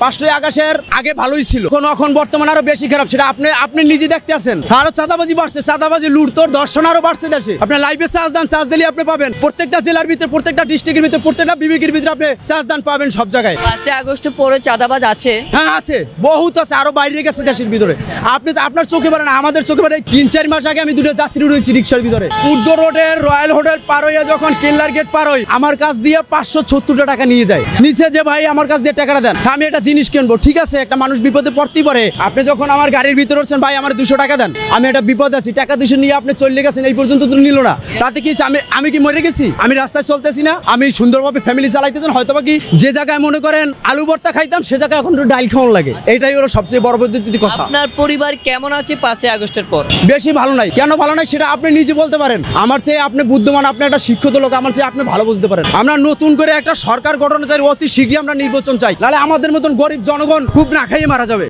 5ই আগস্টের আগে ভালোই ছিল, এখন বর্তমানে আরো বেশি খারাপ, সেটা আপনি নিজে দেখতে আছেন। আরো চাঁদাবাজি বাড়ছে, চাঁদাবাজি লুটতর দর্শন আরো বাড়ছে দেশে। আপনি লাইভে চার্জ দেন, চার্জ দিলে আপনি পাবেন প্রত্যেকটা জেলার ভিতরে, প্রত্যেকটা ডিস্ট্রিক্টের ভিতরে, প্রত্যেকটা বিভাগের ভিতরে আপনি চার্জ দেন পাবেন সব জায়গায়। 5 আগস্ট পরে চাঁদাবাজ আছে? হ্যাঁ আছে, বহুত আছে, আরো বাইরে গেছে দেশের ভিতরে। আপনি তো আপনার চোখে পড়ে না, আমাদের চোখে পড়ে। 3-4 মাস আগে আমি 2টা যাত্রী রয়েছি রিক্সার ভিতরে, উদ্দর রোডের রয়্যাল হোটেল পার হইয়া যখন কেল্লার গেট পার হই, আমার কাছ দিয়ে 570 টাকা নিয়ে যায় নিচে, যে ভাই আমার কাছ দিয়ে টাকাটা দেন, আমি একটা জিনিস কিনবো। ঠিক আছে, একটা মানুষ বিপদে পড়তেই পারে। আপনি যখন আমার গাড়ির ভিতরে উঠছেন, ভাই আমার 200 টাকা দেন, আমি একটা বিপদ আছি, টাকা 200 নিয়ে আপনি চলে গেছেন, এই পর্যন্ত তো নিল না। তাতে কি আমি কি মরে গেছি? আমি রাস্তায় চলতেছি না, আমি সুন্দরভাবে ফ্যামিলি চালাইতেছেন। হয়তো বা কি যে জায়গায় মনে করেন আলু ভর্তা খাইতাম, সে জায়গায় এখন ডাইল খাওয়ানো লাগে। এটাই হলো সবচেয়ে বড় পদ্ধতি কথা। আপনার পরিবার কেমন আছে 5 আগস্টের পর? বেশি ভালো নাই। কেন ভালো নাই সেটা আপনি নিজে বলতে পারেন। আমার চেয়ে আপনি বুদ্ধিমান, আপনি একটা শিক্ষিত লোক, আমার চেয়ে আপনি ভালো বুঝতে পারেন। আমরা নতুন করে একটা সরকার গঠন চাই, অতি শীঘ্রই আমরা নির্বাচন চাই, নাহলে আমাদের মতন গরিব জনগণ খুব না খাইয়ে মারা যাবে।